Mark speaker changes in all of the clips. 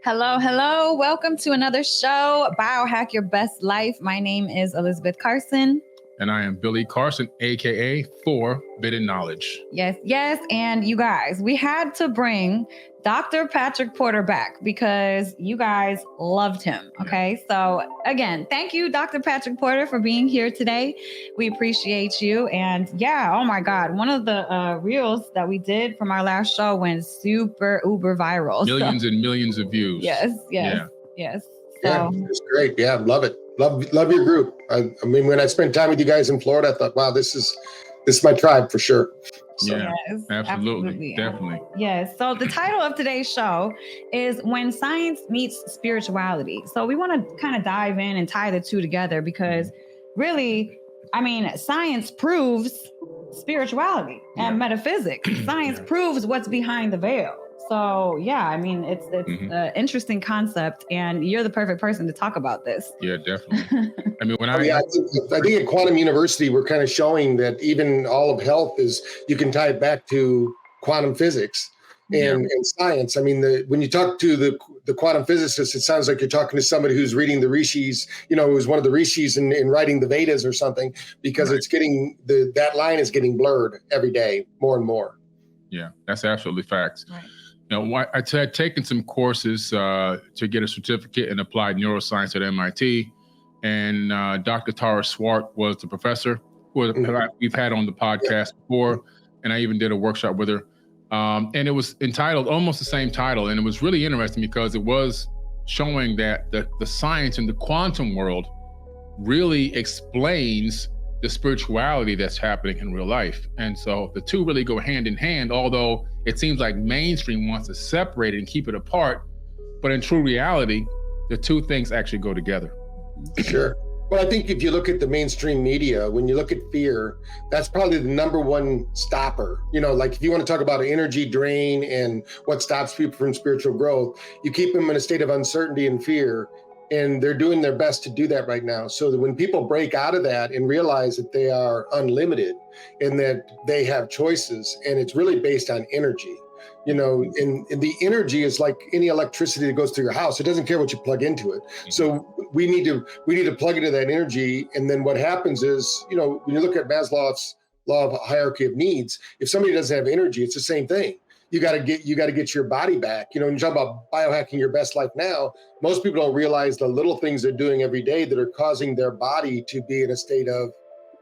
Speaker 1: Hello, hello. Welcome to another show, Biohack Your Best Life. My name is Elizabeth Carson.
Speaker 2: And I am Billy Carson, aka Forbidden Knowledge.
Speaker 1: Yes, yes. And you guys, we had to bring Dr. Patrick Porter back because you guys loved him. Okay. So again, thank you, Dr. Patrick Porter, for being here today. We appreciate you. And yeah, oh my God, one of the reels that we did from our last show went super uber viral.
Speaker 2: Millions and millions of views.
Speaker 1: Yes.
Speaker 3: Yeah, it's great. Yeah, love it. Love your group. I mean, when I spent time with you guys in Florida, I thought, wow, this is my tribe for sure.
Speaker 2: So. Yeah, yes, absolutely. Definitely.
Speaker 1: Yes. So the title of today's show is When Science Meets Spirituality. So we want to kind of dive in and tie the two together because really, I mean, science proves spirituality and metaphysics. Science proves what's behind the veil. So yeah, I mean, it's an interesting concept, and you're the perfect person to talk about this.
Speaker 2: Yeah, definitely. I mean,
Speaker 3: I think at Quantum University, we're kind of showing that even all of health is, you can tie it back to quantum physics and science. I mean, when you talk to the quantum physicist, it sounds like you're talking to somebody who's reading the rishis, who's one of the rishis and writing the Vedas or something, because it's getting, that line is getting blurred every day more and more.
Speaker 2: Yeah, that's absolutely facts.
Speaker 1: Right.
Speaker 2: I had taken some courses to get a certificate in applied neuroscience at MIT, and Dr. Tara Swart was the professor who we've had on the podcast before, and I even did a workshop with her. And it was entitled almost the same title, and it was really interesting because it was showing that the science in the quantum world really explains the spirituality that's happening in real life. And so the two really go hand in hand, although it seems like mainstream wants to separate it and keep it apart. But in true reality, the two things actually go together.
Speaker 3: Sure. Well, I think if you look at the mainstream media, when you look at fear, that's probably the number one stopper. Like if you want to talk about an energy drain and what stops people from spiritual growth, you keep them in a state of uncertainty and fear. And they're doing their best to do that right now. So that when people break out of that and realize that they are unlimited and that they have choices, and it's really based on energy, and the energy is like any electricity that goes through your house. It doesn't care what you plug into it. So we need to plug into that energy. And then what happens is, when you look at Maslow's law of hierarchy of needs, if somebody doesn't have energy, it's the same thing. You got to get your body back. When you talk about biohacking your best life now, most people don't realize the little things they're doing every day that are causing their body to be in a state of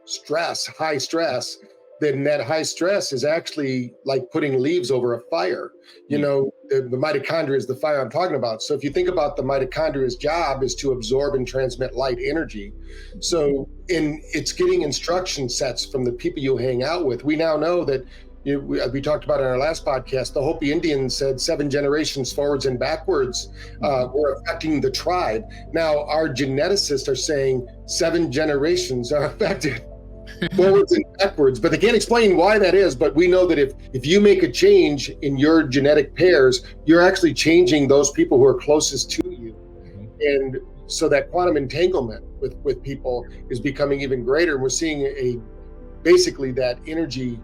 Speaker 3: stress, high stress. Then that high stress is actually like putting leaves over a fire. The mitochondria is the fire I'm talking about. So if you think about the mitochondria's job is to absorb and transmit light energy. So it's getting instruction sets from the people you hang out with. We now know that we talked about in our last podcast, the Hopi Indians said 7 generations forwards and backwards were affecting the tribe. Now, our geneticists are saying 7 generations are affected forwards and backwards, but they can't explain why that is. But we know that if you make a change in your genetic pairs, you're actually changing those people who are closest to you. And so that quantum entanglement with people is becoming even greater. And we're seeing basically that energy,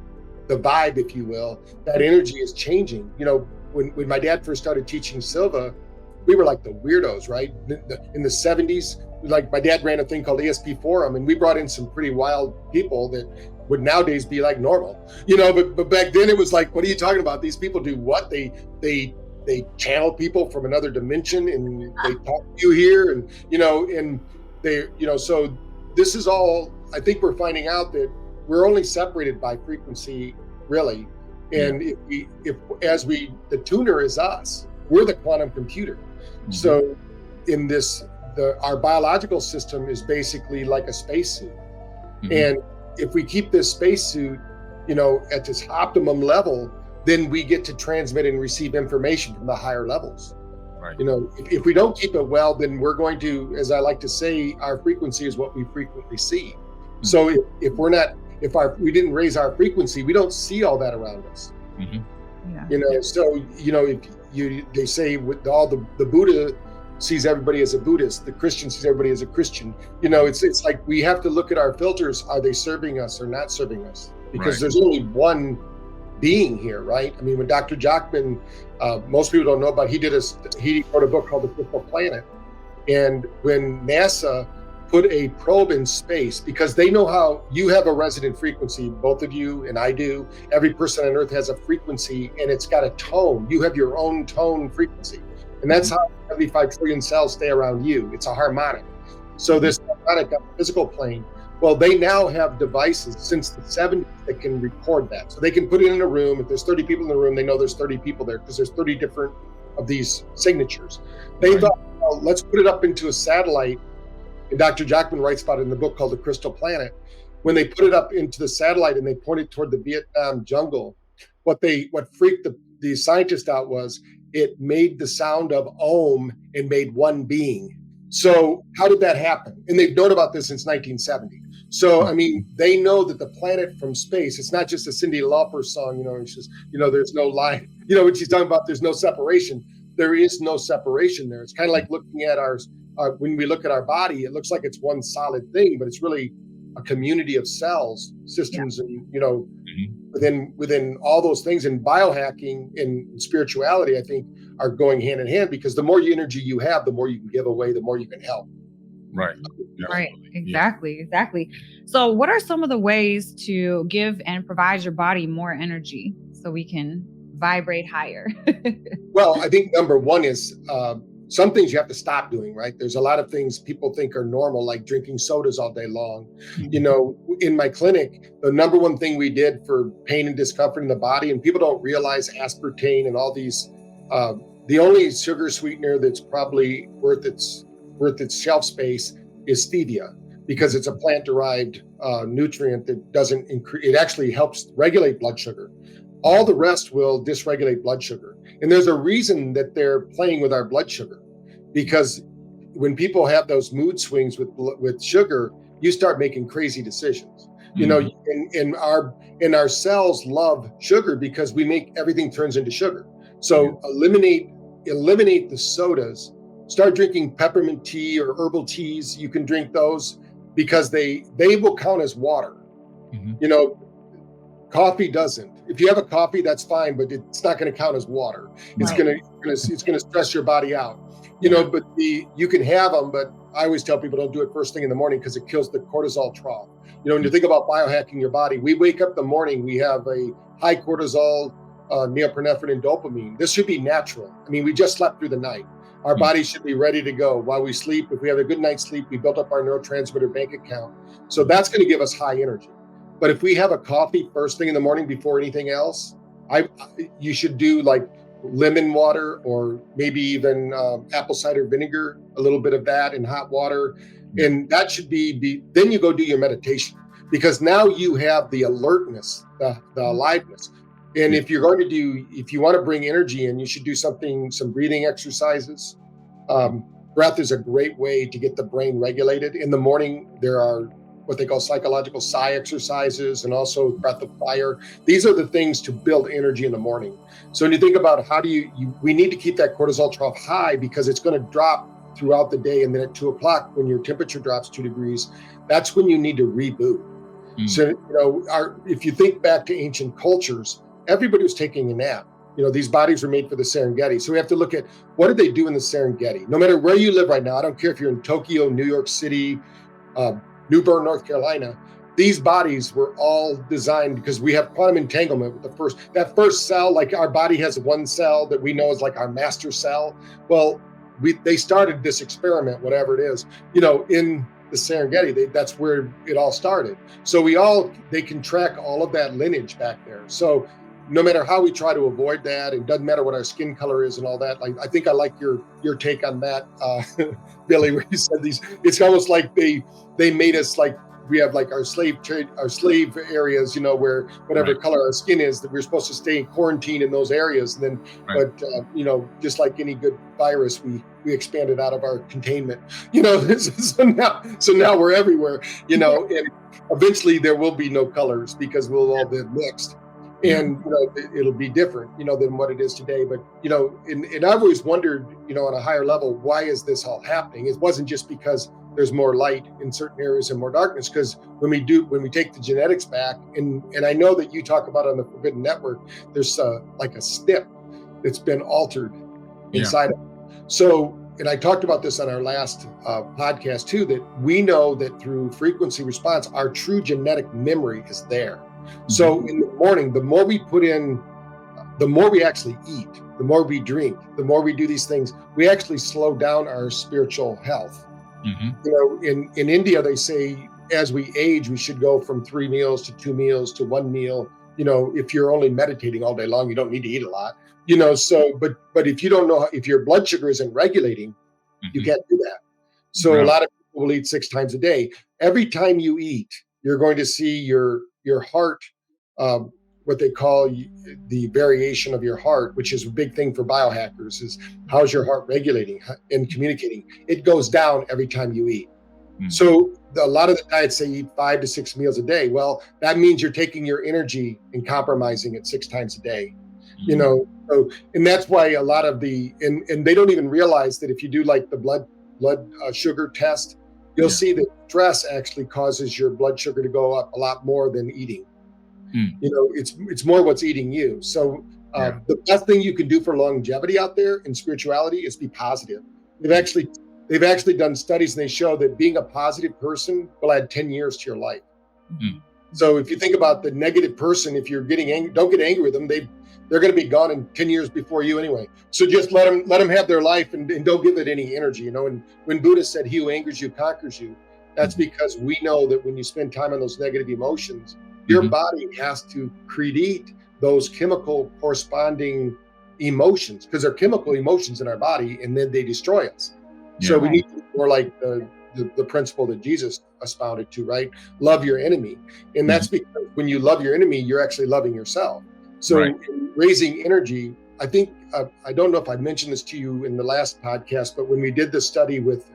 Speaker 3: the vibe, if you will, that energy is changing. When my dad first started teaching Silva, we were like the weirdos, right? In the 70s, like my dad ran a thing called ESP Forum, and we brought in some pretty wild people that would nowadays be like normal, but back then it was like, what are you talking about? These people do what? They channel people from another dimension, and they talk to you here, and they, so this is all, I think we're finding out that we're only separated by frequency, really. And the tuner is us. We're the quantum computer. Mm-hmm. So in this, our biological system is basically like a spacesuit. Mm-hmm. And if we keep this spacesuit, at this optimum level, then we get to transmit and receive information from the higher levels. Right. If we don't keep it well, then we're going to, as I like to say, our frequency is what we frequently see. Mm-hmm. So if we didn't raise our frequency, we don't see all that around us. Mm-hmm. Yeah. So they say with all the Buddha sees everybody as a Buddhist, the Christian sees everybody as a Christian. It's like we have to look at our filters. Are they serving us or not serving us? Because there's only one being here, right? I mean, when Dr. Jockman, most people don't know about, he wrote a book called The Perpetual Planet. And when NASA put a probe in space, because they know how you have a resonant frequency, both of you and I do, every person on Earth has a frequency and it's got a tone. You have your own tone frequency. And that's how 75 trillion cells stay around you. It's a harmonic. So this harmonic on the physical plane, well, they now have devices since the 70s that can record that. So they can put it in a room. If there's 30 people in the room, they know there's 30 people there because there's 30 different of these signatures. They thought, well, let's put it up into a satellite. And Dr. Jockman writes about it in the book called The Crystal Planet. When they put it up into the satellite and they pointed toward the Vietnam jungle, what freaked the scientist out was it made the sound of Om and made one being. So how did that happen? And they've known about this since 1970. So, I mean, they know that the planet from space, it's not just a Cyndi Lauper song, it's just, there's no line, what she's talking about, there's no separation. There is no separation there. It's kind of like looking at when we look at our body, it looks like it's one solid thing, but it's really a community of cells, systems, and, within all those things. And biohacking and spirituality, I think, are going hand in hand, because the more energy you have, the more you can give away, the more you can help.
Speaker 2: Right.
Speaker 1: Right. Exactly. So what are some of the ways to give and provide your body more energy so we can vibrate higher?
Speaker 3: Well, I think number one is some things you have to stop doing, right? There's a lot of things people think are normal, like drinking sodas all day long. In my clinic, the number one thing we did for pain and discomfort in the body, and people don't realize aspartame and all these, the only sugar sweetener that's probably worth its shelf space is stevia, because it's a plant-derived nutrient that doesn't increase. It actually helps regulate blood sugar. All the rest will dysregulate blood sugar. And there's a reason that they're playing with our blood sugar, because when people have those mood swings with sugar, you start making crazy decisions. And our cells love sugar because everything turns into sugar. So eliminate the sodas. Start drinking peppermint tea or herbal teas. You can drink those because they will count as water. Coffee doesn't. If you have a coffee, that's fine, but it's not going to count as water. It's going to stress your body out. But you can have them, but I always tell people don't do it first thing in the morning because it kills the cortisol trough. When you think about biohacking your body, we wake up in the morning, we have a high cortisol, norepinephrine, and dopamine. This should be natural. I mean, we just slept through the night. Our body should be ready to go while we sleep. If we have a good night's sleep, we built up our neurotransmitter bank account. So that's going to give us high energy. But if we have a coffee first thing in the morning before anything else, you should do like lemon water, or maybe even apple cider vinegar, a little bit of that in hot water. And that should be then you go do your meditation, because now you have the alertness, the aliveness. And if you want to bring energy in, you should do some breathing exercises. Breath is a great way to get the brain regulated. In the morning, there are what they call psychological psi exercises, and also breath of fire. These are the things to build energy in the morning. So when you think about how we need to keep that cortisol trough high, because it's going to drop throughout the day. And then at 2 o'clock, when your temperature drops 2 degrees, that's when you need to reboot. So, if you think back to ancient cultures, everybody was taking a nap. These bodies were made for the Serengeti. So we have to look at what did they do in the Serengeti? No matter where you live right now, I don't care if you're in Tokyo, New York City, New Bern, North Carolina, these bodies were all designed because we have quantum entanglement with that first cell. Like our body has one cell that we know is like our master cell. Well, they started this experiment, whatever it is, in the Serengeti. That's where it all started. So they can track all of that lineage back there. So no matter how we try to avoid that, it doesn't matter what our skin color is and all that. Like, I think I like your take on that, Billy, where you said it's almost like they made us like we have like our slave areas, where whatever color our skin is, that we're supposed to stay in quarantine in those areas. And then, but just like any good virus, we expanded out of our containment, so now we're everywhere, and eventually there will be no colors because we'll all be mixed. And it'll be different, than what it is today. But and I've always wondered, on a higher level, why is this all happening? It wasn't just because there's more light in certain areas and more darkness. Because when we take the genetics back, and I know that you talk about on the Forbidden Network, there's like a SNP that's been altered inside of it. So, and I talked about this on our last podcast too, that we know that through frequency response, our true genetic memory is there. So in the morning, the more we put in, the more we actually eat, the more we drink, the more we do these things, we actually slow down our spiritual health. In India, they say as we age, we should go from 3 meals to 2 meals to 1 meal. If you're only meditating all day long, you don't need to eat a lot. So, but if you don't know, if your blood sugar isn't regulating, you can't do that. So a lot of people will eat 6 times a day. Every time you eat, you're going to see your heart, what they call the variation of your heart, which is a big thing for biohackers, is how's your heart regulating and communicating. It goes down every time you eat. So a lot of the diets say eat 5 to 6 meals a day. Well, that means you're taking your energy and compromising it 6 times a day. So, and that's why a lot of and they don't even realize that if you do like the blood sugar test, you'll see that stress actually causes your blood sugar to go up a lot more than eating. It's more what's eating you. So the best thing you can do for longevity out there in spirituality is be positive. They've actually done studies, and they show that being a positive person will add 10 years to your life. So if you think about the negative person, if you're getting angry, don't get angry with them. They're going to be gone in 10 years before you anyway. So just let them have their life and don't give it any energy. And when Buddha said, "He who angers you conquers you," that's because we know that when you spend time on those negative emotions, your body has to create those chemical corresponding emotions, because they're chemical emotions in our body, and then they destroy us. So we need to be more like the principle that Jesus expounded to, right? Love your enemy. And that's because when you love your enemy, you're actually loving yourself. So in raising energy, I think, I don't know if I mentioned this to you in the last podcast, but when we did the study with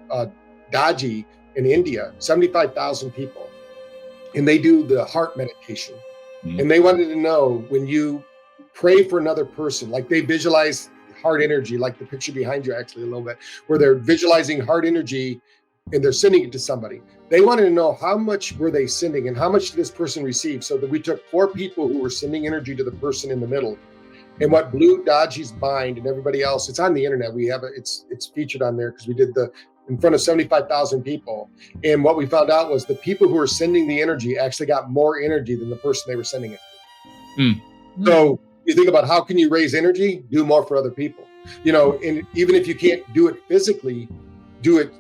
Speaker 3: Gadget in India, 75,000 people, and they do the heart meditation. And they wanted to know, when you pray for another person, like they visualize heart energy, like the picture behind you actually a little bit, where they're visualizing heart energy and they're sending it to somebody. They wanted to know how much were they sending and how much did this person receive. So that we took 4 people who were sending energy to the person in the middle, and what blew Dodgy's mind and everybody else, it's on the internet. We have it's featured on there because we did in front of 75,000 people. And what we found out was the people who were sending the energy actually got more energy than the person they were sending it to. So you think about how can you raise energy? Do more for other people. And even if you can't do it physically, do it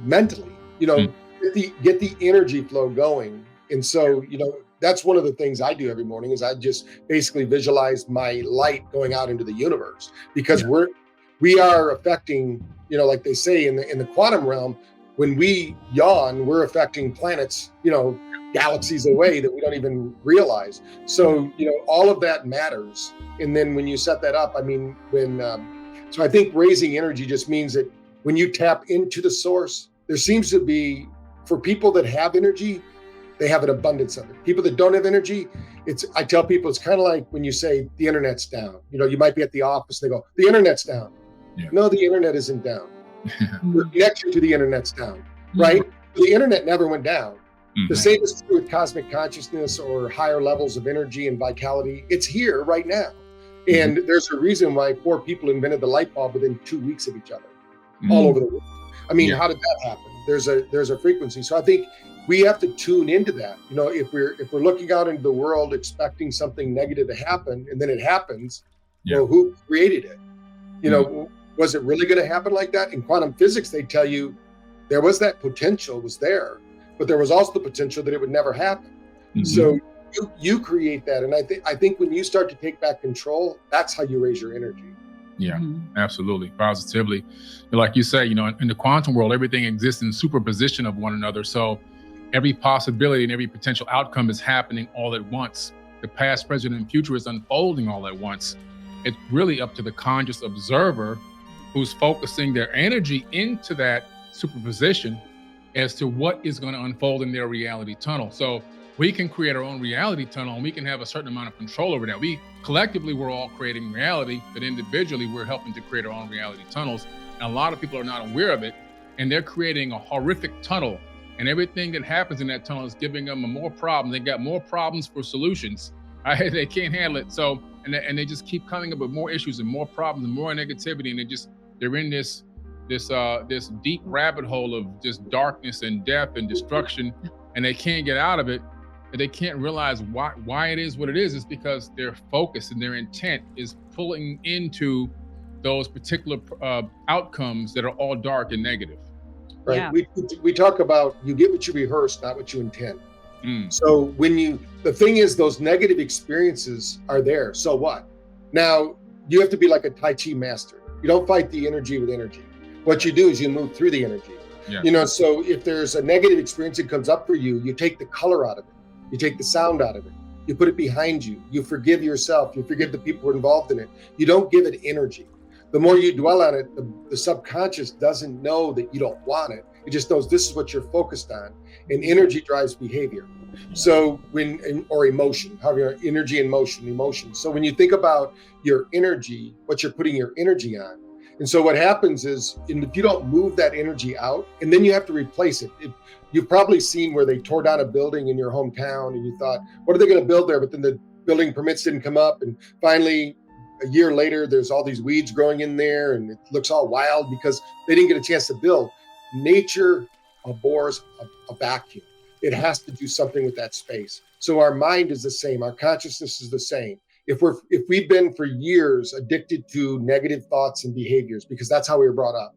Speaker 3: mentally. Get the energy flow going. And so, that's one of the things I do every morning, is I just basically visualize my light going out into the universe, because we are affecting, like they say in the quantum realm, when we yawn, we're affecting planets, galaxies away that we don't even realize. So, all of that matters. And then when you set that up, so I think raising energy just means that when you tap into the source, there seems to be, for people that have energy, they have an abundance of it. People that don't have energy, I tell people, it's kind of like when you say the internet's down. You might be at the office, and they go, the internet's down. No, the internet isn't down. Your connection to the internet's down, right? The internet never went down. The same is true with cosmic consciousness or higher levels of energy and vitality. It's here right now. And there's a reason why 4 people invented the light bulb within 2 weeks of each other, all over the world. How did that happen? There's a frequency. So I think we have to tune into that. If we're looking out into the world expecting something negative to happen, and then it happens, well, who created it? Was it really going to happen like that? In quantum physics, they tell you there was that potential was there, but there was also the potential that it would never happen. So you create that. And I think when you start to take back control, that's how you raise your energy.
Speaker 2: Yeah, absolutely. Positively. Like you say, in the quantum world, everything exists in superposition of one another. So every possibility and every potential outcome is happening all at once. The past, present, and future is unfolding all at once. It's really up to the conscious observer who's focusing their energy into that superposition as to what is going to unfold in their reality tunnel. So we can create our own reality tunnel, and we can have a certain amount of control over that. We collectively, we're all creating reality, but individually, we're helping to create our own reality tunnels. And a lot of people are not aware of it, and they're creating a horrific tunnel. And everything that happens in that tunnel is giving them more problems. They got more problems for solutions. They can't handle it. So, and they just keep coming up with more issues and more problems and more negativity. And they're in this deep rabbit hole of just darkness and death and destruction, and they can't get out of it. And they can't realize why it is what it is. It's because their focus and their intent is pulling into those particular outcomes that are all dark and negative.
Speaker 3: Right.
Speaker 1: Yeah.
Speaker 3: We talk about you get what you rehearse, not what you intend. So the thing is, those negative experiences are there. So what? Now you have to be like a Tai Chi master. You don't fight the energy with energy. What you do is you move through the energy.
Speaker 2: Yeah.
Speaker 3: So if there's a negative experience that comes up for you, you take the color out of it. You take the sound out of it. You put it behind you. You forgive yourself. You forgive the people who are involved in it. You don't give it energy. The more you dwell on it, the subconscious doesn't know that you don't want it. It just knows this is what you're focused on. And energy drives behavior. So or emotion, however, energy and emotion. So when you think about your energy, what you're putting your energy on. And so what happens is, if you don't move that energy out, and then you have to replace it. You've probably seen where they tore down a building in your hometown and you thought, what are they going to build there? But then the building permits didn't come up. And finally, a year later, there's all these weeds growing in there and it looks all wild because they didn't get a chance to build. Nature abhors a vacuum. It has to do something with that space. So our mind is the same. Our consciousness is the same. If we've been for years addicted to negative thoughts and behaviors, because that's how we were brought up.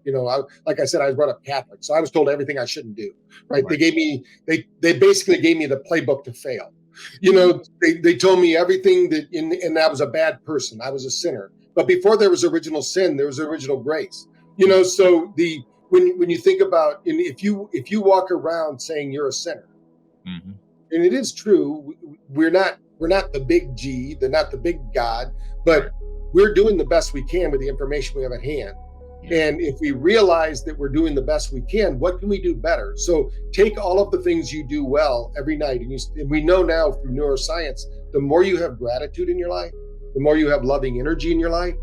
Speaker 3: Like I said, I was brought up Catholic, so I was told everything I shouldn't do. Right? They basically gave me the playbook to fail. They told me everything and I was a bad person. I was a sinner. But before there was original sin, there was original grace. So when you think about, and if you walk around saying you're a sinner,
Speaker 2: mm-hmm.
Speaker 3: and it is true, we're not the big G, they're not the big God, but we're doing the best we can with the information we have at hand. Yeah. And if we realize that we're doing the best we can, what can we do better? So take all of the things you do well every night. And we know now through neuroscience, the more you have gratitude in your life, the more you have loving energy in your life,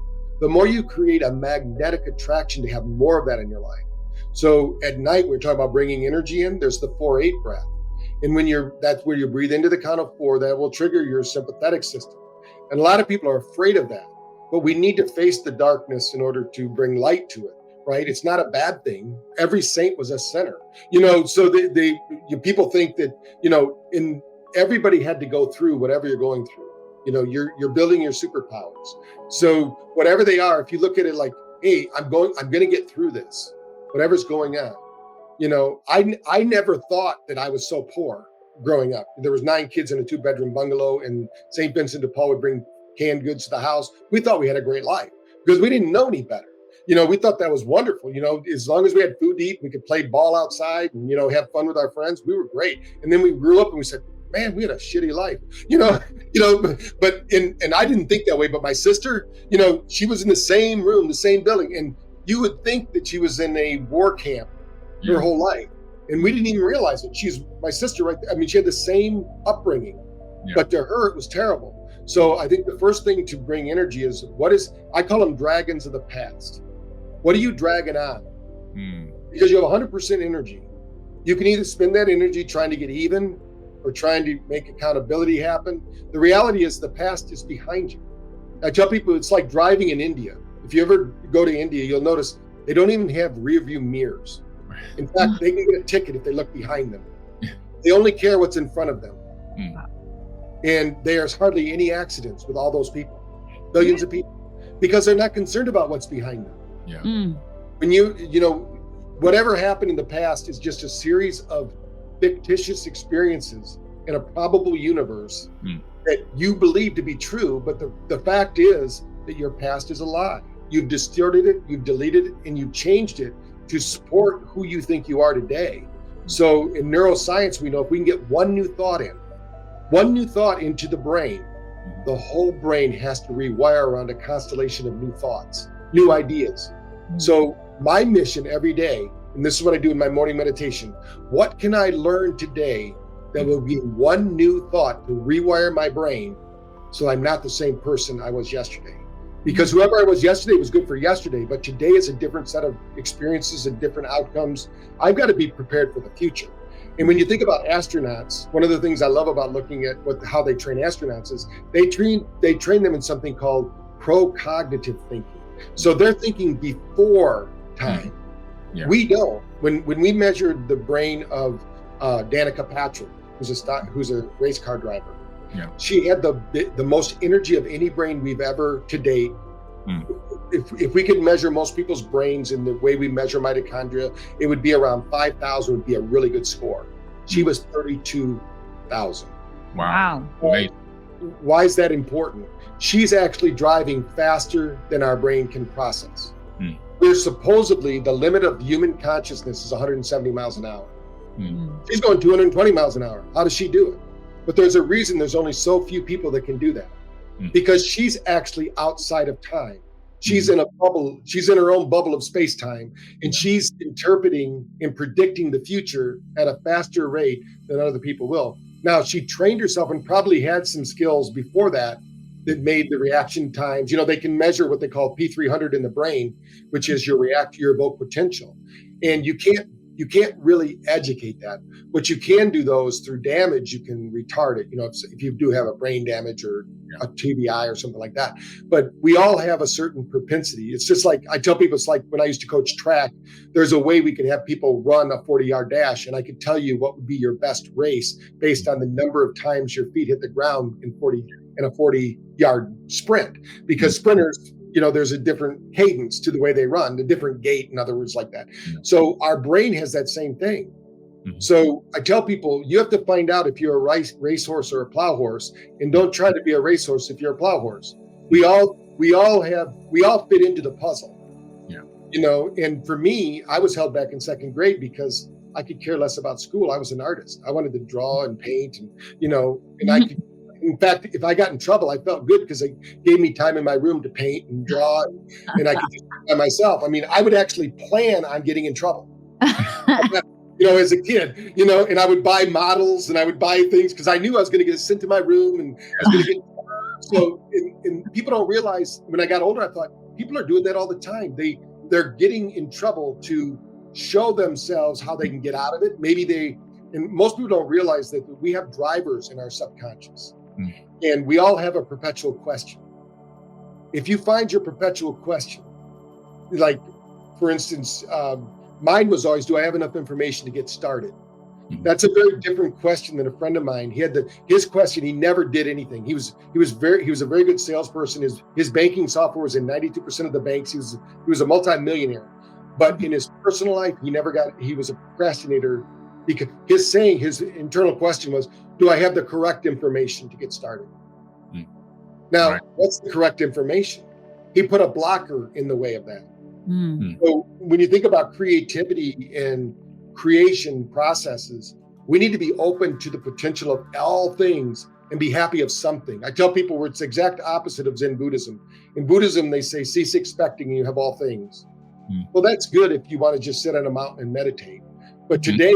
Speaker 3: the more you create a magnetic attraction to have more of that in your life. So at night, we're talking about bringing energy in. There's the 4-8 breath. And that's where you breathe into the count of 4, that will trigger your sympathetic system. And a lot of people are afraid of that, but we need to face the darkness in order to bring light to it, right? It's not a bad thing. Every saint was a sinner, so people think that, everybody had to go through whatever you're going through. You're building your superpowers. So whatever they are, if you look at it like, hey, I'm going to get through this, whatever's going on. I never thought that I was so poor growing up. There was 9 kids in a 2-bedroom bungalow, and St. Vincent de Paul would bring canned goods to the house. We thought we had a great life because we didn't know any better. We thought that was wonderful. As long as we had food to eat, we could play ball outside and, have fun with our friends. We were great. And then we grew up and we said, man, we had a shitty life, but I didn't think that way. But my sister, she was in the same room, the same building. And you would think that she was in a war camp her whole life. And we didn't even realize it. She's my sister, right? I mean, she had the same upbringing, but to her, it was terrible. So I think the first thing to bring energy is I call them dragons of the past. What are you dragging on? Because you have 100% energy. You can either spend that energy trying to get even or trying to make accountability happen. The reality is the past is behind you. I tell people it's like driving in India. If you ever go to India, you'll notice they don't even have rear view mirrors. In fact, they can get a ticket if they look behind them. They only care what's in front of them. And there's hardly any accidents with all those people, billions of people, because they're not concerned about what's behind them. When whatever happened in the past is just a series of fictitious experiences in a probable universe that you believe to be true, but the fact is that your past is a lie. You've distorted it, you've deleted it, and you've changed it to support who you think you are today. So in neuroscience, we know if we can get one new thought into the brain, the whole brain has to rewire around a constellation of new thoughts, new ideas. So my mission every day, and this is what I do in my morning meditation, what can I learn today There will be one new thought to rewire my brain so I'm not the same person I was yesterday. Because whoever I was yesterday was good for yesterday, but today is a different set of experiences and different outcomes. I've got to be prepared for the future. And when you think about astronauts, one of the things I love about looking at how they train astronauts is they train them in something called pro-cognitive thinking. So they're thinking before time.
Speaker 2: Yeah.
Speaker 3: We know when we measured the brain of Danica Patrick, who's a race car driver.
Speaker 2: Yeah.
Speaker 3: She had the most energy of any brain we've ever to date. If we could measure most people's brains in the way we measure mitochondria, it would be around 5,000 would be a really good score. She was 32,000.
Speaker 2: Wow. Amazing.
Speaker 3: Why is that important? She's actually driving faster than our brain can process. Where supposedly the limit of human consciousness is 170 miles an hour. She's going 220 miles an hour. How does she do it? But there's a reason there's only so few people that can do that. Because she's actually outside of time. She's in a bubble. She's in her own bubble of space-time, and she's interpreting and predicting the future at a faster rate than other people will. Now, she trained herself and probably had some skills before that made the reaction times. They can measure what they call P300 in the brain, which is your evoke potential. And you can't really educate that. What you can do though is through damage, you can retard it. If you do have a brain damage or a TBI or something like that. But we all have a certain propensity. It's just like I tell people, it's like when I used to coach track, there's a way we could have people run a 40-yard dash, and I could tell you what would be your best race based on the number of times your feet hit the ground in a 40-yard sprint. Because sprinters, there's a different cadence to the way they run, a different gait, in other words, like that. So our brain has that same thing. So I tell people, you have to find out if you're a racehorse or a plow horse, and don't try to be a racehorse if you're a plow horse. We all fit into the puzzle. And for me, I was held back in second grade because I could care less about school. I was an artist. I wanted to draw and paint, and I could. In fact, if I got in trouble, I felt good because they gave me time in my room to paint and draw, and I could just do it by myself. I mean, I would actually plan on getting in trouble, as a kid, and I would buy models and I would buy things because I knew I was going to get sent to my room and I was going to get. So, and people don't realize when I got older, I thought people are doing that all the time. They're getting in trouble to show themselves how they can get out of it. And most people don't realize that we have drivers in our subconscious. And we all have a perpetual question. If you find your perpetual question, like, for instance, mine was always, do I have enough information to get started? That's a very different question than a friend of mine. He had his question. He never did anything. He was a very good salesperson. His banking software was in 92% of the banks. He was a multimillionaire, but in his personal life, he was a procrastinator. Because his internal question was, do I have the correct information to get started? Now, what's the correct information? He put a blocker in the way of that. So when you think about creativity and creation processes, we need to be open to the potential of all things and be happy of something. I tell people it's the exact opposite of Zen Buddhism. In Buddhism, they say, cease expecting and you have all things. Well, that's good if you want to just sit on a mountain and meditate. But today,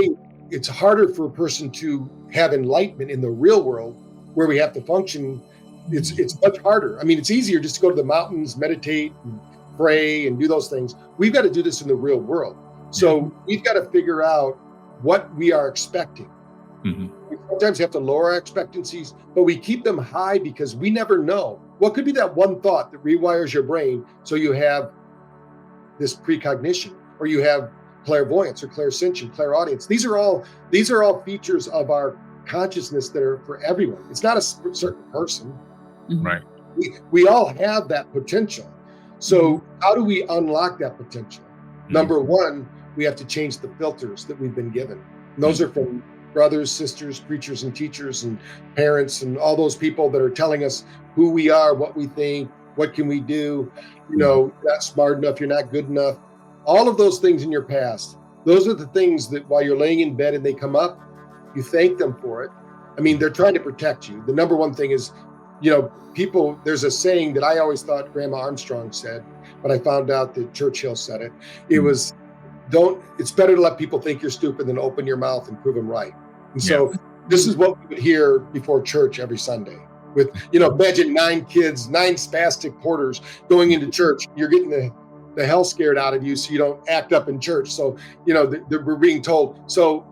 Speaker 3: it's harder for a person to have enlightenment in the real world where we have to function. It's much harder. I mean, it's easier just to go to the mountains, meditate, and pray, and do those things. We've got to do this in the real world. So we've got to figure out what we are expecting. We sometimes have to lower our expectancies, but we keep them high because we never know. What could be that one thought that rewires your brain so you have this precognition, or you have clairvoyance or clairsentient, clairaudience. These are all features of our consciousness that are for everyone. It's not a certain person.
Speaker 2: Right.
Speaker 3: We all have that potential. So how do we unlock that potential? Number one, we have to change the filters that we've been given. And those are from brothers, sisters, preachers, and teachers, and parents, and all those people that are telling us who we are, what we think, what can we do. You're not smart enough, you're not good enough. All of those things in your past, those are the things that while you're laying in bed and they come up, you thank them for it. I mean, they're trying to protect you. The number one thing is, people, there's a saying that I always thought Grandma Armstrong said, but I found out that Churchill said it. It was, it's better to let people think you're stupid than open your mouth and prove them right. And so This is what we would hear before church every Sunday. With, imagine 9 kids, 9 spastic porters going into church. You're getting the hell scared out of you so you don't act up in church. So, we're being told. So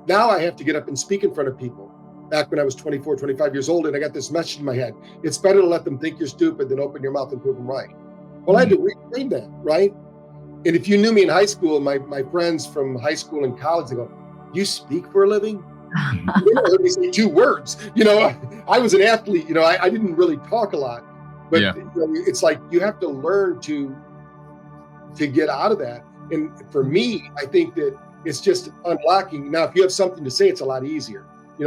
Speaker 3: now I have to get up and speak in front of people. Back when I was 24, 25 years old, and I got this message in my head. It's better to let them think you're stupid than open your mouth and prove them right. Well, I had to retrain that, right? And if you knew me in high school, my friends from high school and college, they go, "You speak for a living?" You never heard me say 2 words. I was an athlete. I didn't really talk a lot, but it's like you have to learn to get out of that. And for me, I think that it's just unlocking. Now, if you have something to say, it's a lot easier.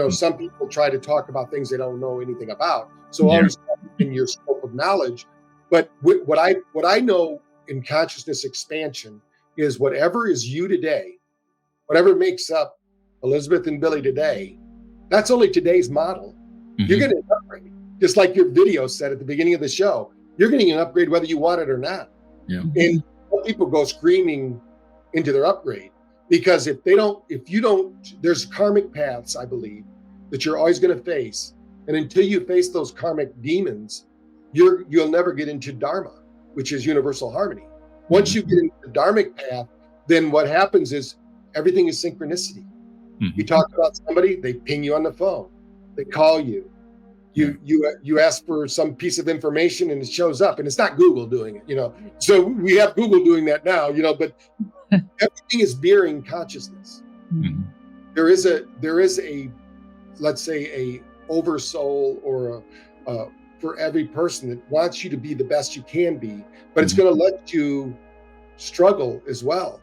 Speaker 3: Some people try to talk about things they don't know anything about. So always in your scope of knowledge. But what I know in consciousness expansion is whatever is you today, whatever makes up Elizabeth and Billy today, that's only today's model. Mm-hmm. You're getting an upgrade. Just like your video said at the beginning of the show, you're getting an upgrade whether you want it or not. Yeah. And people go screaming into their upgrade. Because if you don't, there's karmic paths, I believe, that you're always going to face. And until you face those karmic demons, you'll never get into Dharma, which is universal harmony. Once you get into the Dharmic path, then what happens is everything is synchronicity. Mm-hmm. You talk about somebody, they ping you on the phone, they call you. You ask for some piece of information and it shows up, and it's not Google doing it, So we have Google doing that now, but everything is mirroring consciousness. Mm-hmm. There is a, let's say, a oversoul or for every person that wants you to be the best you can be, but it's going to let you struggle as well.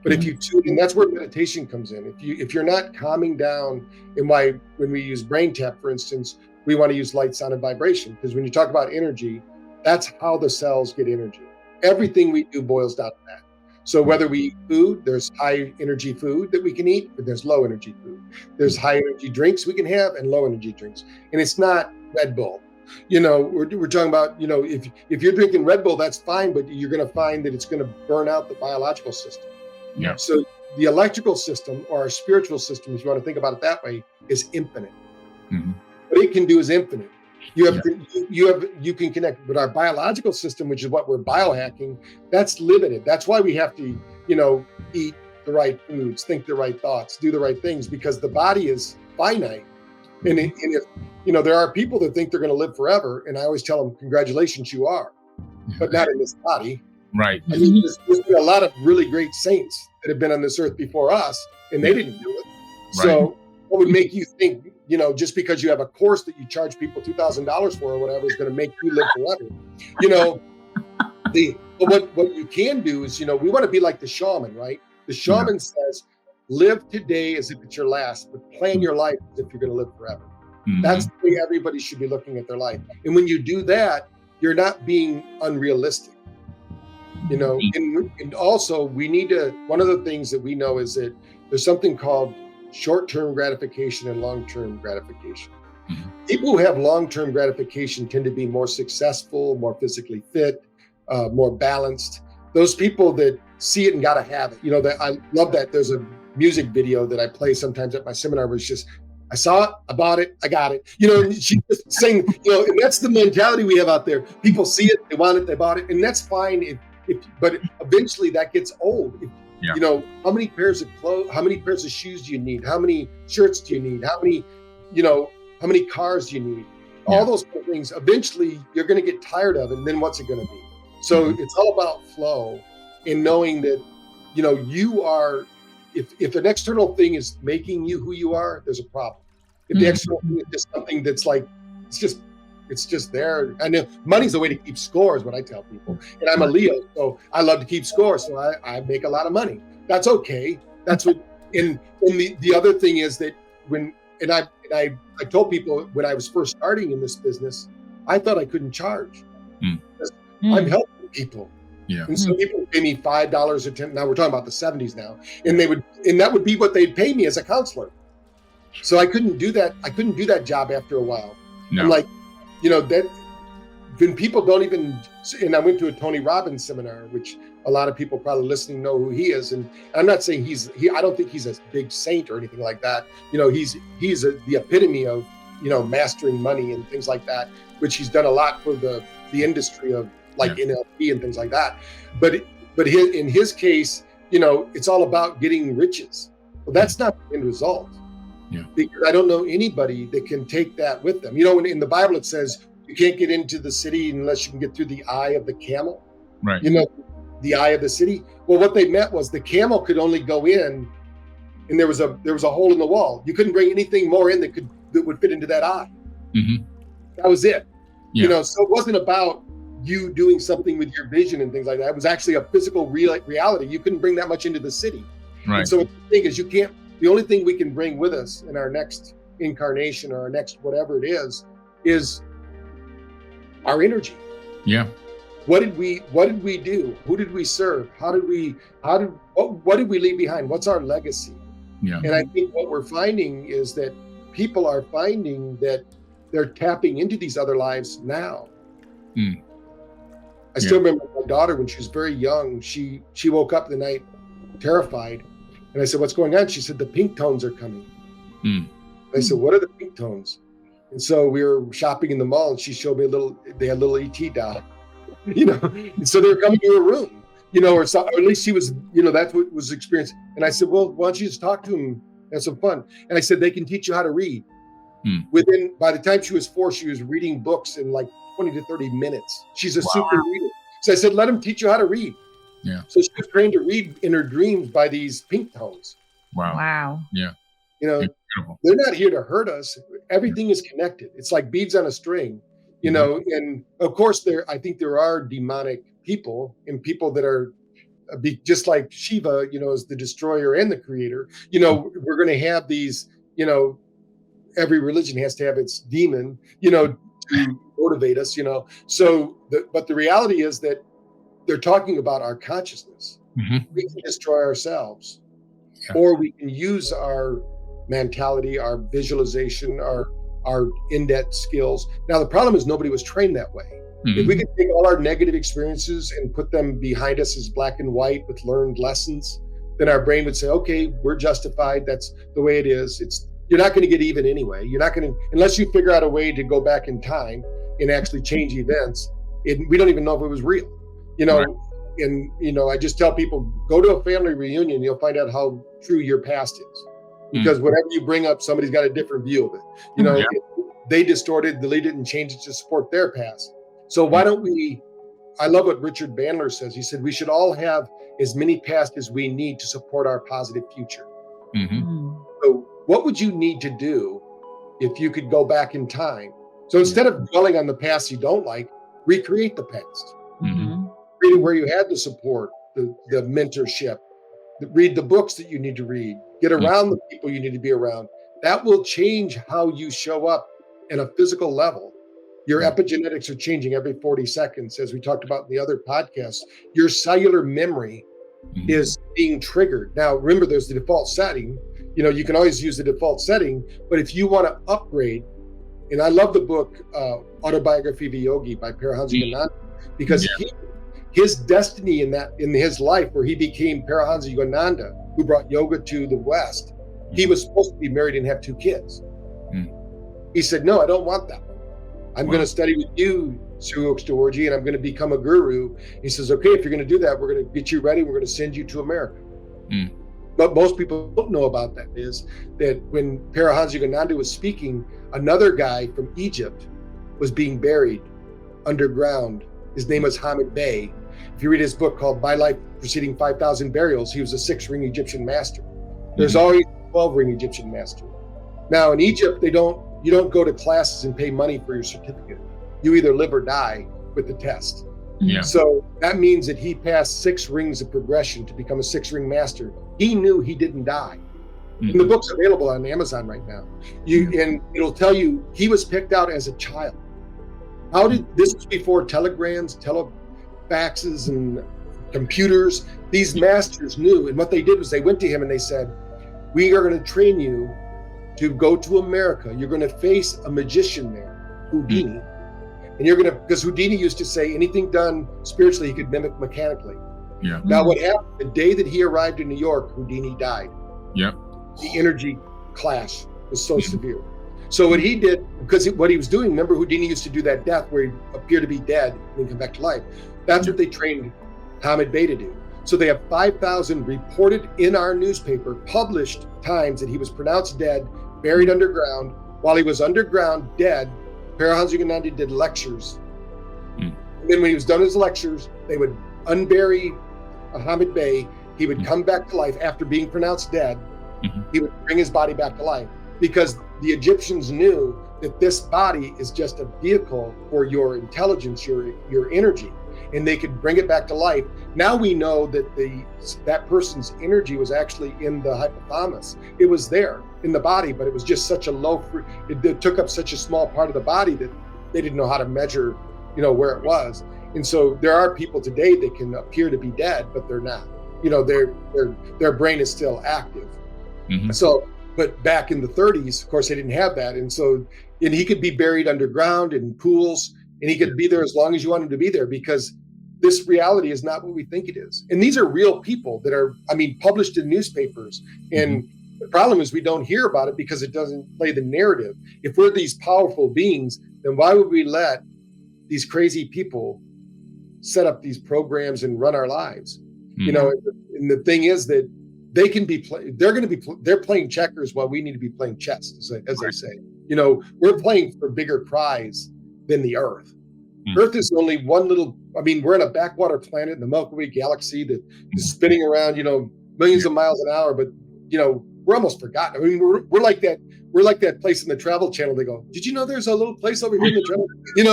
Speaker 3: But if you tune in, that's where meditation comes in. If you're not calming down, and why when we use brain tap, for instance, we want to use light, sound, and vibration, because when you talk about energy, that's how the cells get energy. Everything we do boils down to that. So whether we eat food, there's high energy food that we can eat, but there's low energy food. There's high energy drinks we can have and low energy drinks. And it's not Red Bull. We're talking about, if you're drinking Red Bull, that's fine, but you're going to find that it's going to burn out the biological system. Yeah. So the electrical system, or our spiritual system, if you want to think about it that way, is infinite. Mm-hmm. What it can do is infinite. You can connect, but our biological system, which is what we're biohacking, that's limited. That's why we have to, eat the right foods, think the right thoughts, do the right things, because the body is finite. And if, there are people that think they're going to live forever, and I always tell them, congratulations, you are, but not in this body.
Speaker 2: Right.
Speaker 3: I mean, there's been a lot of really great saints that have been on this earth before us, and they didn't do it. Right. So what would make you think, just because you have a course that you charge people $2,000 for or whatever is going to make you live forever? But what you can do is, we want to be like the shaman, right? The shaman says, live today as if it's your last, but plan your life as if you're going to live forever. Mm-hmm. That's the way everybody should be looking at their life. And when you do that, you're not being unrealistic. And also we need to, one of the things that we know is that there's something called short-term gratification and long-term gratification. Mm-hmm. People who have long-term gratification tend to be more successful, more physically fit, more balanced. Those people that see it and gotta have it. That I love that. There's a music video that I play sometimes at my seminar where it's just, I saw it, I bought it, I got it. She's just saying, and that's the mentality we have out there. People see it, they want it, they bought it, and that's fine. But eventually that gets old. How many pairs of clothes, how many pairs of shoes do you need? How many shirts do you need? How many cars do you need? All those things, eventually you're going to get tired of it. And then what's it going to be? So it's all about flow and knowing that, you are, if an external thing is making you who you are, there's a problem. If the external thing is just something that's like, it's just there. I know money's the way to keep score is what I tell people. And I'm a Leo, so I love to keep score. So I make a lot of money. That's okay. That's what, and the other thing is that I told people when I was first starting in this business, I thought I couldn't charge. I'm helping people. Yeah. And so people would pay me $5 or $10. Now we're talking about the 70s now. And that would be what they'd pay me as a counselor. So I couldn't do that. I couldn't do that job after a while. No. I'm like, when people don't even, and I went to a Tony Robbins seminar, which a lot of people probably listening know who he is. And I'm not saying I don't think he's a big saint or anything like that. He's the epitome of, mastering money and things like that, which he's done a lot for the industry of NLP and things like that. But in his case, it's all about getting riches. Well, that's not the end result.
Speaker 2: Yeah. Because
Speaker 3: I don't know anybody that can take that with them. In the Bible, it says you can't get into the city unless you can get through the eye of the camel.
Speaker 2: Right.
Speaker 3: The eye of the city. Well, what they meant was the camel could only go in, and there was a hole in the wall. You couldn't bring anything more in that would fit into that eye.
Speaker 2: Mm-hmm.
Speaker 3: That was it.
Speaker 2: Yeah.
Speaker 3: So it wasn't about you doing something with your vision and things like that. It was actually a physical reality. You couldn't bring that much into the city.
Speaker 2: Right.
Speaker 3: And so the thing is, the only thing we can bring with us in our next incarnation or our next whatever it is our energy.
Speaker 2: Yeah.
Speaker 3: What did we do? Who did we serve? What did we leave behind? What's our legacy?
Speaker 2: Yeah.
Speaker 3: And I think what we're finding is that people are finding that they're tapping into these other lives now.
Speaker 2: Mm.
Speaker 3: I still remember my daughter when she was very young. She woke up the night terrified, and I said, "What's going on?" She said, "The pink tones are coming."
Speaker 2: Mm.
Speaker 3: I said, "What are the pink tones?" And so we were shopping in the mall, and she showed me they had a little ET doll, and so they were coming to her room, or at least she was, that's what was experienced. And I said, "Well, why don't you just talk to them? Have some fun." And I said, "They can teach you how to read."
Speaker 2: Mm.
Speaker 3: By the time she was 4, she was reading books in like 20 to 30 minutes. She's a super reader. So I said, "Let them teach you how to read."
Speaker 2: Yeah.
Speaker 3: So she was trained to read in her dreams by these pink tones.
Speaker 1: Wow.
Speaker 2: Yeah.
Speaker 3: Incredible. They're not here to hurt us. Everything is connected. It's like beads on a string, and of course I think there are demonic people and people that are just like Shiva, as the destroyer and the creator. We're going to have these, every religion has to have its demon, to motivate us, but the reality is that they're talking about our consciousness.
Speaker 2: Mm-hmm.
Speaker 3: We can destroy ourselves, or we can use our mentality, our visualization, our in-depth skills. Now, the problem is nobody was trained that way. Mm-hmm. If we could take all our negative experiences and put them behind us as black and white with learned lessons, then our brain would say, "Okay, we're justified. That's the way it is. You're not going to get even anyway. You're not going to, unless you figure out a way to go back in time and actually change events. We don't even know if it was real, Right. And, I just tell people, go to a family reunion, you'll find out how true your past is. Because whatever you bring up, somebody's got a different view of it. They distorted, deleted, and changed it to support their past. So why don't I love what Richard Bandler says. He said, we should all have as many past as we need to support our positive future.
Speaker 2: Mm-hmm.
Speaker 3: So what would you need to do if you could go back in time? So instead of dwelling on the past you don't like, recreate the past.
Speaker 2: Mm-hmm.
Speaker 3: Create it where you had the support, the mentorship, read the books that you need to read, get around the people you need to be around. That will change how you show up in a physical level. Your epigenetics are changing every 40 seconds, as we talked about in the other podcasts. Your cellular memory is being triggered. Now, remember, there's the default setting. You can always use the default setting, but if you want to upgrade, and I love the book, Autobiography of a Yogi by Paramahansa Yogananda, because his destiny in his life, where he became Paramahansa Yogananda, who brought yoga to the West, he was supposed to be married and have 2 kids. He said, "No, I don't want that one. I'm going to study with you, Sri Okshawarji, and I'm going to become a guru." He says, "Okay, if you're going to do that, we're going to get you ready. We're going to send you to America." But most people don't know about that is that when Paramahansa Yogananda was speaking, another guy from Egypt was being buried underground. His name was Hamid Bey. If you read his book called My Life Preceding 5,000 Burials, he was a 6-ring Egyptian master. There's always a 12-ring Egyptian master. Now in Egypt, you don't go to classes and pay money for your certificate. You either live or die with the test.
Speaker 2: Yeah.
Speaker 3: So that means that he passed 6 rings of progression to become a 6-ring master. He knew he didn't die. And the book's available on Amazon right now. And it'll tell you he was picked out as a child. This was before telegrams, telefaxes, and computers. These masters knew, and what they did was they went to him and they said, "We are going to train you to go to America. You're going to face a magician there, Houdini, And you're going to, because Houdini used to say anything done spiritually, he could mimic mechanically.
Speaker 2: Yeah.
Speaker 3: Now, what happened the day that he arrived in New York, Houdini died.
Speaker 2: Yep.
Speaker 3: The energy clash was so severe. So what he did, because what he was doing, remember Houdini used to do that death where he appeared to be dead and then come back to life. That's what they trained Hamid Bey to do. So they have 5,000 reported in our newspaper, published times that he was pronounced dead, buried underground. While he was underground, dead, Parahansa Yogananda did lectures. And then when he was done his lectures, they would unbury Hamid Bey. He would come back to life after being pronounced dead. He would bring his body back to life because the Egyptians knew that this body is just a vehicle for your intelligence, your energy, and they could bring it back to life. Now we know that that person's energy was actually in the hypothalamus. It was there in the body, but it was just such a it took up such a small part of the body that they didn't know how to measure, where it was. And so there are people today that can appear to be dead, but they're not. Their brain is still active. So, but back in the 30s, of course, they didn't have that. And he could be buried underground in pools, and he could be there as long as you want him to be there, because this reality is not what we think it is. And these are real people that are, published in newspapers. And the problem is we don't hear about it because it doesn't play the narrative. If we're these powerful beings, then why would we let these crazy people set up these programs and run our lives? And the thing is that they can be they're playing checkers while we need to be playing chess, as I say. We're playing for bigger prize than the Earth. Earth is only one little, we're in a backwater planet in the Milky Way galaxy that is spinning around, millions of miles an hour, but we're almost forgotten. We're like that place in the Travel Channel. They go, did you know there's a little place over here in the Travel? And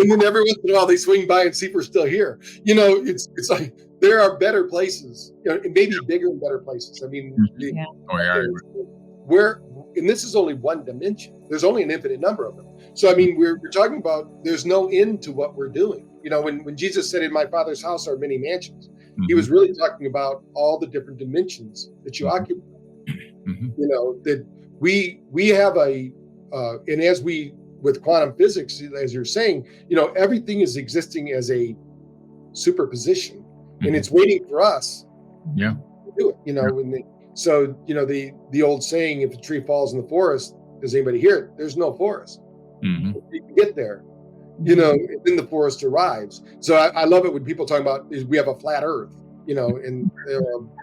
Speaker 3: then every once in a while they swing by and see if we're still here. It's like there are better places, maybe bigger and better places. And this is only one dimension. There's only an infinite number of them. So we're talking about there's no end to what we're doing. When Jesus said, "In my Father's house are many mansions," he was really talking about all the different dimensions that you occupy. That we have and as we with quantum physics, as you're saying, everything is existing as a superposition, and it's waiting for us. To do it. So the old saying, if a tree falls in the forest, does anybody hear it? There's no forest. You can get there, and then the forest arrives. So I love it when people talk about we have a flat Earth, and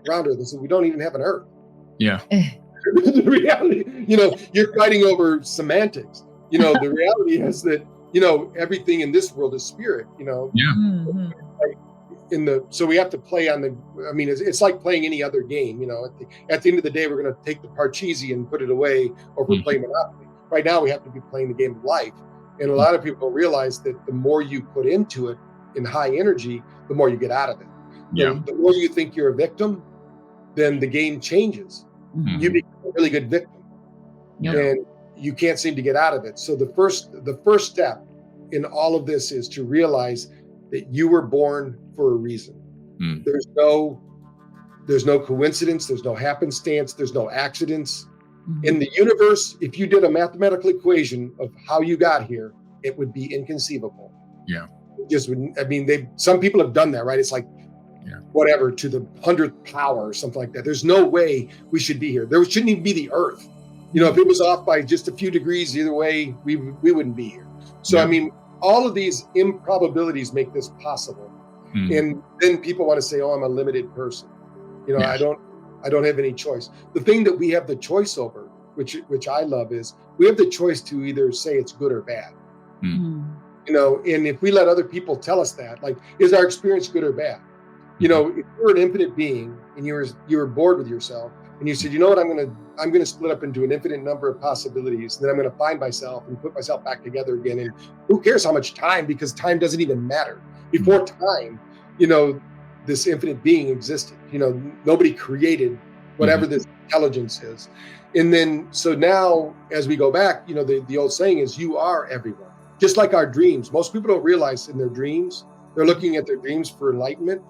Speaker 3: around Earth. They say we don't even have an Earth. Yeah. The reality, you're fighting over semantics. The reality is that everything in this world is spirit. So we have to play on the. It's like playing any other game. At the end of the day, we're going to take the Parcheesi and put it away, or we're playing Monopoly. Right now, we have to be playing the game of life. And a lot of people realize that the more you put into it in high energy, the more you get out of it. The more you think you're a victim, then the game changes. You become a really good victim, and you can't seem to get out of it. So the first step in all of this is to realize that you were born for a reason. There's no coincidence. There's no happenstance. There's no accidents. In the universe, if you did a mathematical equation of how you got here, it would be inconceivable. It just wouldn't. Some people have done that, right? It's like, whatever, to the 100th power or something like that. There's no way we should be here. There shouldn't even be the Earth. If it was off by just a few degrees either way, we wouldn't be here. So, all of these improbabilities make this possible. And then people want to say, oh, I'm a limited person. I don't have any choice. The thing that we have the choice over, which I love, is we have the choice to either say it's good or bad. And if we let other people tell us that, like, is our experience good or bad? If you're an infinite being and you were bored with yourself and you said, you know what, I'm going to split up into an infinite number of possibilities, and then I'm going to find myself and put myself back together again. And who cares how much time, because time doesn't even matter. Before time, this infinite being existed. Nobody created whatever this intelligence is. And then, so now as we go back, the old saying is, you are everyone. Just like our dreams. Most people don't realize in their dreams, they're looking at their dreams for enlightenment.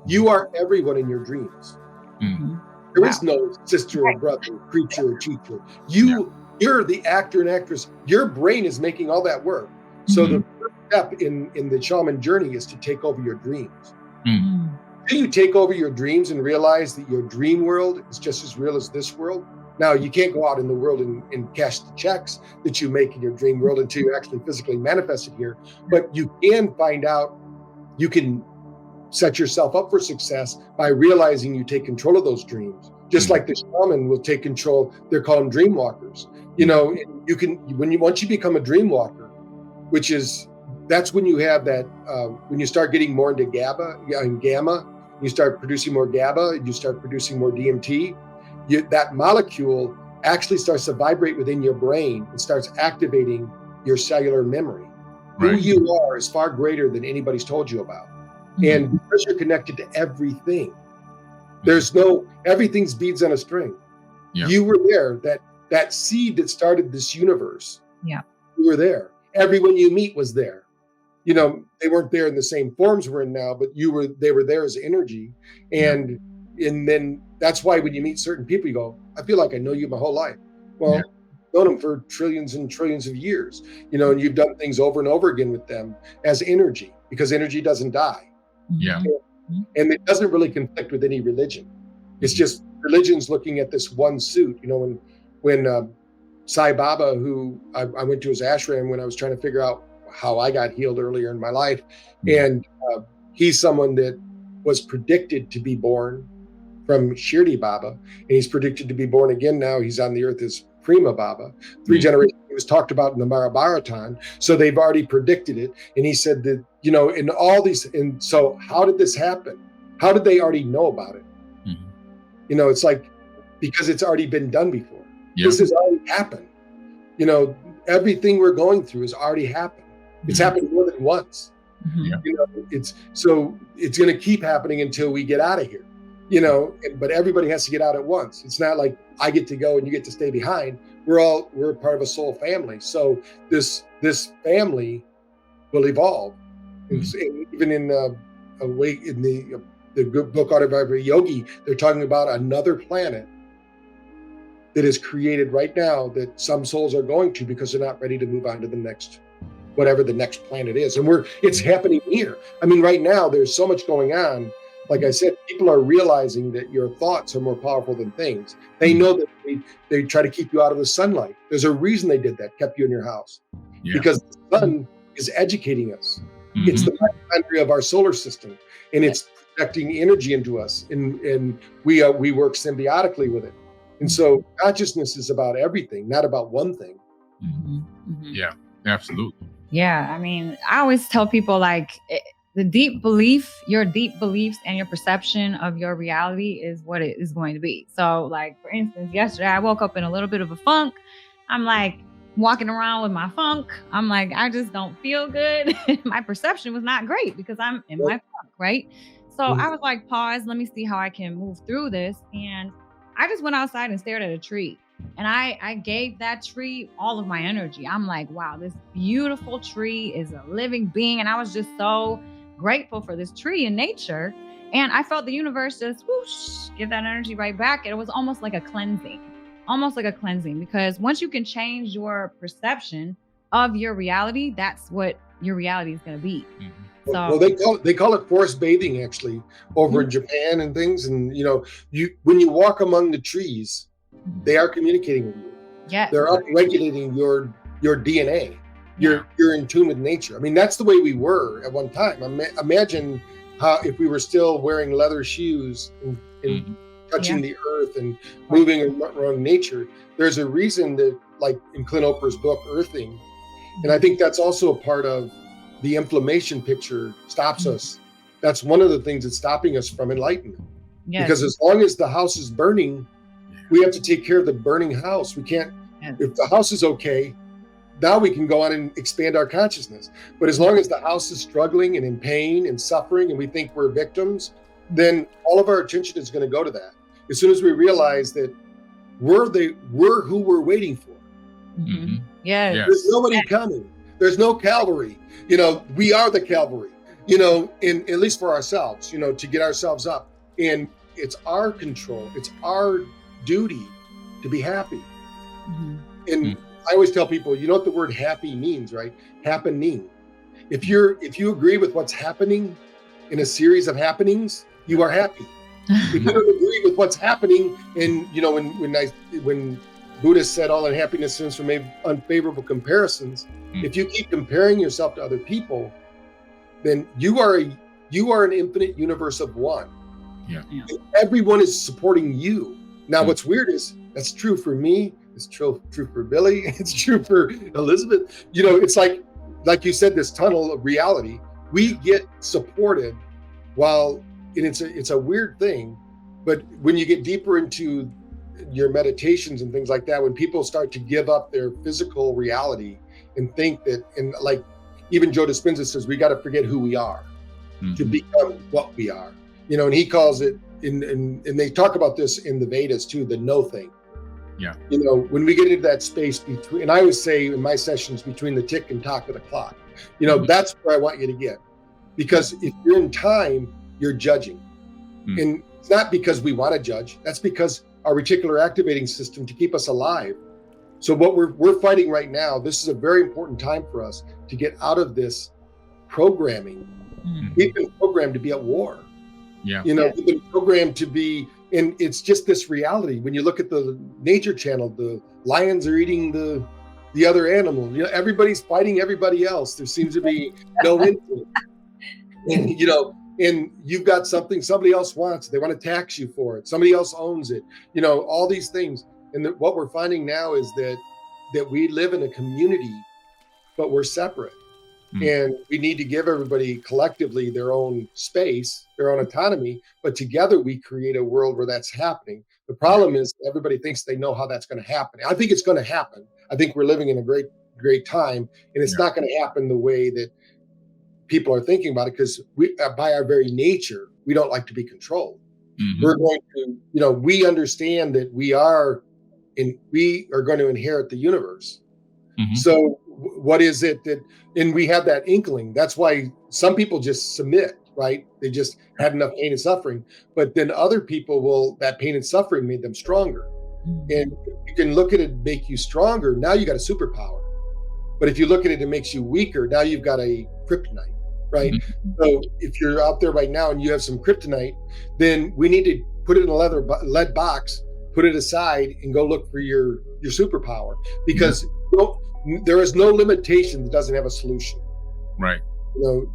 Speaker 3: You are everyone in your dreams. There is no sister or brother, creature or teacher. You're the actor and actress. Your brain is making all that work. So the first step in the shaman journey is to take over your dreams.
Speaker 2: Mm.
Speaker 3: Until you take over your dreams and realize that your dream world is just as real as this world. Now, you can't go out in the world and cash the checks that you make in your dream world until you actually physically manifest it here. But you can find out, you can set yourself up for success by realizing you take control of those dreams. Just like the shaman will take control, they're called dream walkers. You know, you can, once you become a dream walker, which is, that's when you have that, when you start getting more into GABA and gamma, you start producing more GABA, you start producing more DMT, that molecule actually starts to vibrate within your brain and starts activating your cellular memory. Right. Who you are is far greater than anybody's told you about. And because you're connected to everything, everything's beads on a string. Yeah. You were there, that seed that started this universe.
Speaker 1: Yeah.
Speaker 3: You were there. Everyone you meet was there. You know, they weren't there in the same forms we're in now, but they were there as energy. And then that's why when you meet certain people, you go, I feel like I know you my whole life. Well, I've known them for trillions and trillions of years, you know, and you've done things over and over again with them as energy, because energy doesn't die.
Speaker 2: Yeah.
Speaker 3: And it doesn't really conflict with any religion. It's just religion's looking at this one suit. You know, when Sai Baba, who I went to his ashram when I was trying to figure out how I got healed earlier in my life. And he's someone that was predicted to be born from Shirdi Baba, and he's predicted to be born again now. He's on the earth as Prima Baba. 3 generations, it was talked about in the Mahabharatan. So they've already predicted it. And he said that, you know, in all these, and so how did this happen? How did they already know about it? Mm-hmm. You know, it's like, because it's already been done before. Yeah. This has already happened. You know, everything we're going through has already happened. It's happened more than once. You know, it's going to keep happening until we get out of here, you know, but everybody has to get out at once. It's not like I get to go and you get to stay behind. We're part of a soul family. So this family will evolve. And even in the good book Autobiography of a Yogi, they're talking about another planet that is created right now that some souls are going to, because they're not ready to move on to the next, whatever the next planet is. And it's happening here. I mean, right now there's so much going on. Like I said, people are realizing that your thoughts are more powerful than things. They know that they try to keep you out of the sunlight. There's a reason they did that, kept you in your house. Because the sun is educating us. It's the mitochondria of our solar system, and it's projecting energy into us, and we work symbiotically with it. And so consciousness is about everything, not about one thing.
Speaker 2: Yeah, absolutely.
Speaker 1: Yeah, I mean, I always tell people, like, your deep beliefs and your perception of your reality is what it is going to be. So, like, for instance, yesterday I woke up in a little bit of a funk. I'm like walking around with my funk. I'm like, I just don't feel good. My perception was not great because I'm in my funk, right? So I was like, pause, let me see how I can move through this. And I just went outside and stared at a tree. And I gave that tree all of my energy. I'm like, wow, this beautiful tree is a living being. And I was just so grateful for this tree in nature. And I felt the universe just whoosh, give that energy right back. And it was almost like a cleansing, because once you can change your perception of your reality, that's what your reality is going to be. So,
Speaker 3: well, they call it forest bathing, actually, over in Japan and things. And, you know, when you walk among the trees, they are communicating with you.
Speaker 1: Yeah,
Speaker 3: they're up-regulating your DNA. You're in tune with nature. I mean, that's the way we were at one time. Imagine how if we were still wearing leather shoes and touching the earth and moving around nature. There's a reason that, like in Clint Oprah's book, Earthing, and I think that's also a part of the inflammation picture stops us. That's one of the things that's stopping us from enlightenment. Yes. Because as long as the house is burning, we have to take care of the burning house. We can't, if the house is okay, now we can go on and expand our consciousness. But as long as the house is struggling and in pain and suffering and we think we're victims, then all of our attention is going to go to that. As soon as we realize that we're who we're waiting for.
Speaker 1: Yes.
Speaker 3: There's nobody coming. There's no cavalry. You know, we are the cavalry, you know, at least for ourselves, you know, to get ourselves up. And it's our control. It's our duty to be happy. And I always tell people, you know what the word happy means, right? Happening. If you agree with what's happening in a series of happenings, you are happy. If you don't agree with what's happening, and when Buddha said all unhappiness stems from unfavorable comparisons, if you keep comparing yourself to other people, then you are an infinite universe of one.
Speaker 2: Yeah.
Speaker 3: Everyone is supporting you. Now, what's weird is that's true for me. It's true for Billy. It's true for Elizabeth. It's like you said, this tunnel of reality. We get supported and it's a weird thing, but when you get deeper into your meditations and things like that, when people start to give up their physical reality and think that, and like even Joe Dispenza says, we got to forget who we are to become what we are, and he calls it, and they talk about this in the Vedas too, the no thing.
Speaker 2: Yeah.
Speaker 3: When we get into that space between, and I always say in my sessions, between the tick and tock of the clock, that's where I want you to get. Because if you're in time, you're judging. And it's not because we want to judge. That's because our reticular activating system to keep us alive. So what we're fighting right now, this is a very important time for us to get out of this programming. We've been programmed to be at war.
Speaker 2: Yeah.
Speaker 3: We've been programmed to be, and it's just this reality. When you look at the nature channel, the lions are eating the other animal. Everybody's fighting everybody else. There seems to be no influence. And and you've got something somebody else wants. They want to tax you for it. Somebody else owns it. All these things. And what we're finding now is that we live in a community, but we're separate. And we need to give everybody collectively their own space, their own autonomy, but together we create a world where that's happening. The problem is everybody thinks they know how that's going to happen. I think it's going to happen. I think we're living in a great, great time, and it's not going to happen the way that people are thinking about it, because we, by our very nature, we don't like to be controlled. We're going to, we understand that we are going to inherit the universe. So what is it and we have that inkling. That's why some people just submit, right? They just had enough pain and suffering, but then other people that pain and suffering made them stronger. And you can look at it and make you stronger. Now you got a superpower. But if you look at it, it makes you weaker. Now you've got a kryptonite, right? So if you're out there right now and you have some kryptonite, then we need to put it in a lead box, put it aside, and go look for your superpower, because there is no limitation that doesn't have a solution.
Speaker 2: Right.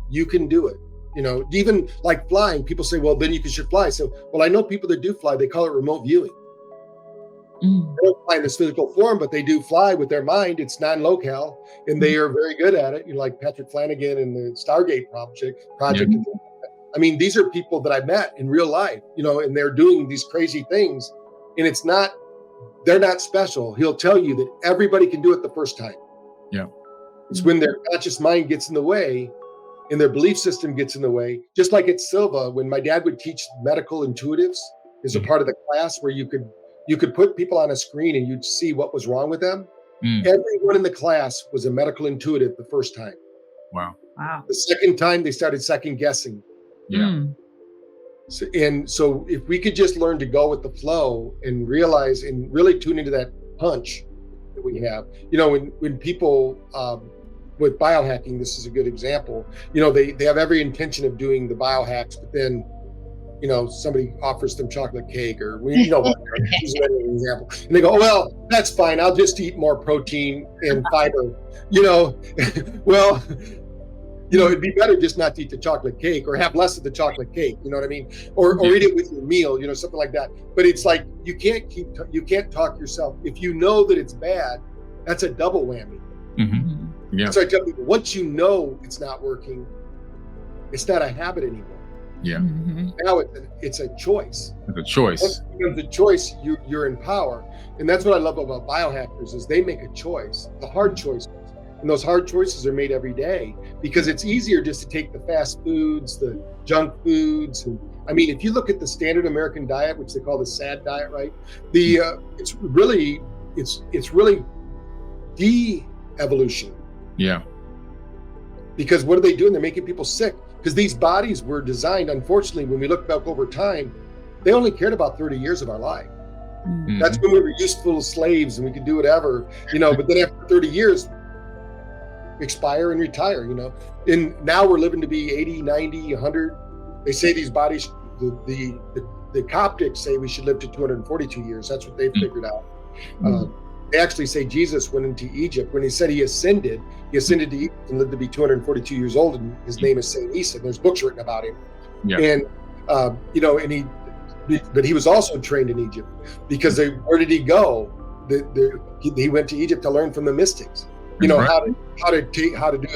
Speaker 3: You can do it. Even like flying, people say, well, then you should fly. So, well, I know people that do fly, they call it remote viewing. They don't fly in this physical form, but they do fly with their mind. It's non-locale, and they are very good at it. Like Patrick Flanagan and the Stargate project. I mean, these are people that I met in real life, and they're doing these crazy things, and they're not special. He'll tell you that everybody can do it the first time.
Speaker 2: Yeah.
Speaker 3: It's when their conscious mind gets in the way and their belief system gets in the way. Just like at Silva, when my dad would teach medical intuitives as a part of the class, where you could put people on a screen and you'd see what was wrong with them. Everyone in the class was a medical intuitive the first time.
Speaker 2: Wow.
Speaker 3: The second time they started second guessing.
Speaker 2: Yeah.
Speaker 3: So if we could just learn to go with the flow and realize and really tune into that punch that we have, when people with biohacking, this is a good example, they have every intention of doing the biohacks, but then, somebody offers them chocolate cake or whatever, use that as an example. And they go, oh, well, that's fine. I'll just eat more protein and fiber, well, it'd be better just not to eat the chocolate cake, or have less of the chocolate cake. You know what I mean? Or eat it with your meal, something like that. But it's like, you can't talk yourself. If you know that it's bad, that's a double whammy. Yeah. So I tell people, once you know it's not working, it's not a habit anymore.
Speaker 2: Yeah.
Speaker 3: Now it's a choice.
Speaker 2: It's a choice.
Speaker 3: Once it becomes a choice, you're in power. And that's what I love about biohackers, is they make a choice, the hard choices. And those hard choices are made every day, because it's easier just to take the fast foods, the junk foods. And I mean, if you look at the standard American diet, which they call the SAD diet, right? It's really de-evolution.
Speaker 2: Yeah.
Speaker 3: Because what are they doing? They're making people sick, because these bodies were designed, unfortunately, when we look back over time, they only cared about 30 years of our life. That's when we were useful slaves and we could do whatever, but then after 30 years, expire and retire, And now we're living to be 80, 90, 100. They say these bodies, the Coptics say we should live to 242 years. That's what they've figured out. They actually say Jesus went into Egypt. When he said he ascended to Egypt and lived to be 242 years old, and his name is Saint Isa. And there's books written about him.
Speaker 2: Yeah.
Speaker 3: And, but he was also trained in Egypt because where did he go? He went to Egypt to learn from the mystics, how to do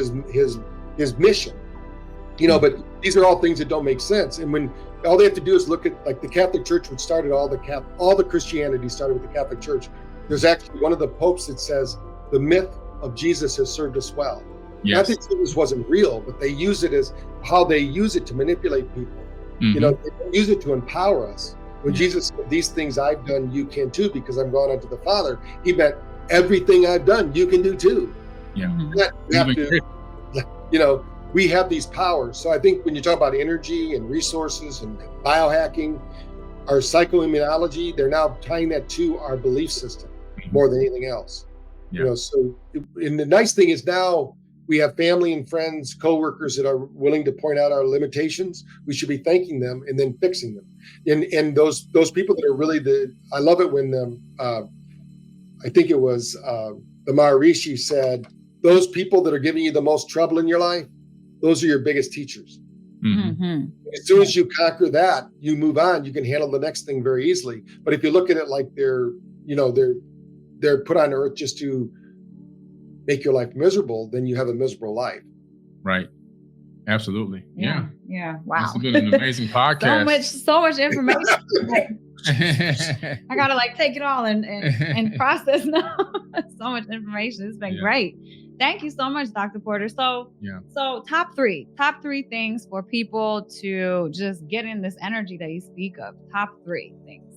Speaker 3: his mission, but these are all things that don't make sense. And when all they have to do is look at, like, the Catholic Church, which started all the Christianity started with the Catholic Church. There's actually one of the popes that says the myth of Jesus has served us well.
Speaker 2: Yes.
Speaker 3: Not that Jesus wasn't real, but they use it as how they use it to manipulate people.
Speaker 2: Mm-hmm.
Speaker 3: They use it to empower us. When Jesus said, "These things I've done, you can too, because I'm gone unto the Father," he meant everything I've done, you can do too.
Speaker 2: Yeah.
Speaker 3: We have to, we have these powers. So I think when you talk about energy and resources and biohacking, our psychoimmunology, they're now tying that to our belief system more than anything else.
Speaker 2: Yeah.
Speaker 3: And the nice thing is now we have family and friends, coworkers that are willing to point out our limitations. We should be thanking them and then fixing them. And those people that are really I love it when I think it was the Maharishi said, those people that are giving you the most trouble in your life, those are your biggest teachers.
Speaker 2: Mm-hmm.
Speaker 3: As soon as you conquer that, you move on, you can handle the next thing very easily. But if you look at it like they're put on earth just to make your life miserable, then you have a miserable life.
Speaker 2: Right. Absolutely. Yeah.
Speaker 1: Yeah. Wow.
Speaker 2: It's been an amazing podcast.
Speaker 1: so much information. I gotta take it all and process now. So much information. It's been great. Thank you so much, Dr. Porter. So top three things for people to just get in this energy that you speak of. Top 3 things.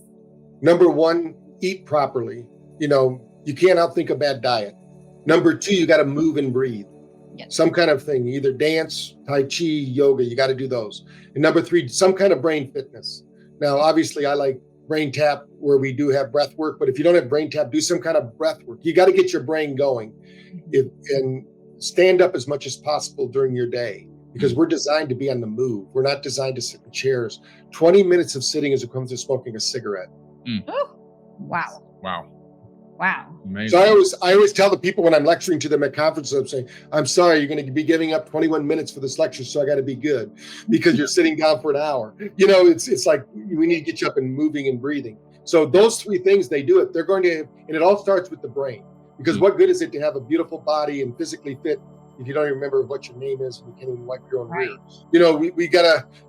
Speaker 1: Number
Speaker 3: 1, eat properly. You can't outthink a bad diet. Number 2, you got to move and breathe.
Speaker 1: Yes.
Speaker 3: Some kind of thing, either dance, Tai Chi, yoga, you got to do those. And number 3, some kind of brain fitness. Now, obviously, I like brain tap where we do have breath work, but if you don't have brain tap, do some kind of breath work. You got to get your brain going and stand up as much as possible during your day, because we're designed to be on the move. We're not designed to sit in chairs. 20 minutes of sitting is equivalent to smoking a cigarette.
Speaker 1: Oh, wow.
Speaker 2: Amazing.
Speaker 3: So I always tell the people when I'm lecturing to them at conferences, I'm saying, I'm sorry, you're going to be giving up 21 minutes for this lecture, so I got to be good because you're sitting down for an hour. It's like we need to get you up and moving and breathing. So those 3 things, they do it. They're going to, and it all starts with the brain, because what good is it to have a beautiful body and physically fit if you don't even remember what your name is and you can't even wipe your own rear? You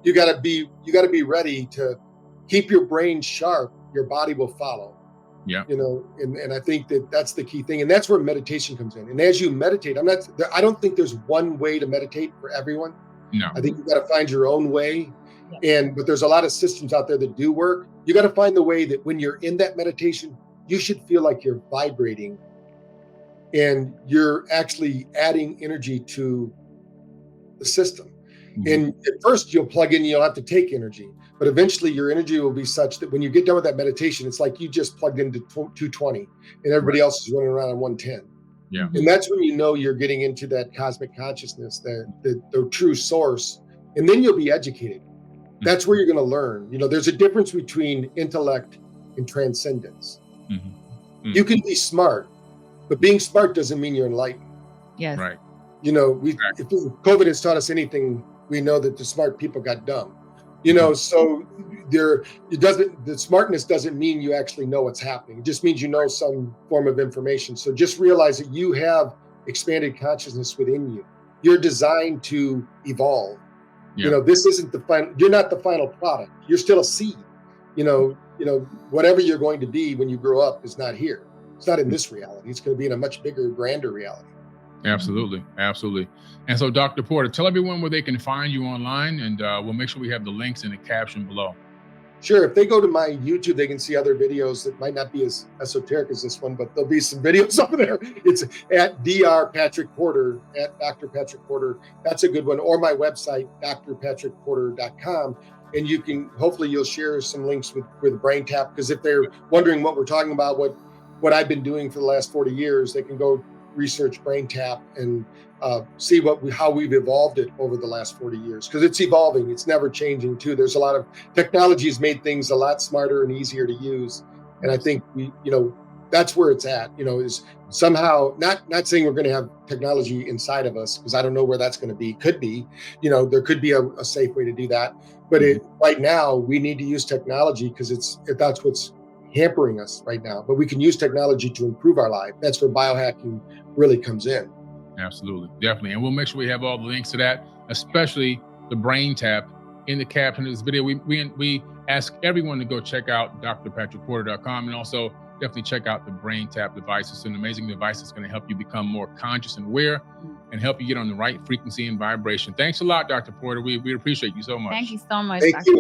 Speaker 3: gotta be ready to keep your brain sharp. Your body will follow.
Speaker 2: Yeah.
Speaker 3: And I think that's the key thing. And that's where meditation comes in. And as you meditate, I don't think there's one way to meditate for everyone.
Speaker 2: No.
Speaker 3: I think you got to find your own way. But there's a lot of systems out there that do work. You got to find the way that when you're in that meditation, you should feel like you're vibrating and you're actually adding energy to the system. Mm-hmm. And at first you'll plug in, you'll have to take energy. But eventually your energy will be such that when you get done with that meditation, it's like you just plugged into 220 and everybody else is running around on 110.
Speaker 2: Yeah.
Speaker 3: And that's when you're getting into that cosmic consciousness, the true source. And then you'll be educated. That's where you're going to learn. There's a difference between intellect and transcendence. Mm-hmm. Mm-hmm. You can be smart, but being smart doesn't mean you're enlightened.
Speaker 1: Yes.
Speaker 2: Right.
Speaker 3: If COVID has taught us anything, we know that the smart people got dumb. So the smartness doesn't mean you actually know what's happening. It just means you know some form of information. So just realize that you have expanded consciousness within you. You're designed to evolve. Yeah. This isn't the final. You're not the final product. You're still a seed. Whatever you're going to be when you grow up is not here. It's not in this reality. It's going to be in a much bigger, grander reality.
Speaker 2: Absolutely. And so, Dr. Porter, tell everyone where they can find you online, and we'll make sure we have the links in the caption below.
Speaker 3: Sure. If they go to my YouTube, they can see other videos that might not be as esoteric as this one, but there'll be some videos over there. It's at Dr. Patrick Porter, at Dr. Patrick Porter. That's a good one. Or my website, drpatrickporter.com. And hopefully you'll share some links with Brain Tap, because if they're wondering what we're talking about, what I've been doing for the last 40 years, they can go research brain tap and see how we've evolved it over the last 40 years, because it's evolving. It's never changing too. There's a lot of technology has made things a lot smarter and easier to use. And I think that's where it's at, is somehow not saying we're going to have technology inside of us, because I don't know where that's going to be. Could be, there could be a safe way to do that. But right now we need to use technology because that's what's hampering us right now. But we can use technology to improve our life. That's where biohacking really comes in. Absolutely.
Speaker 2: Definitely. And we'll make sure we have all the links to that, especially the brain tap, in the caption of this video. We ask everyone to go check out drpatrickporter.com, and also definitely check out the brain tap device. It's an amazing device that's going to help you become more conscious and aware and help you get on the right frequency and vibration. Thanks a lot, Dr. Porter. We appreciate you so much.
Speaker 1: Thank you so much.
Speaker 3: Thank you.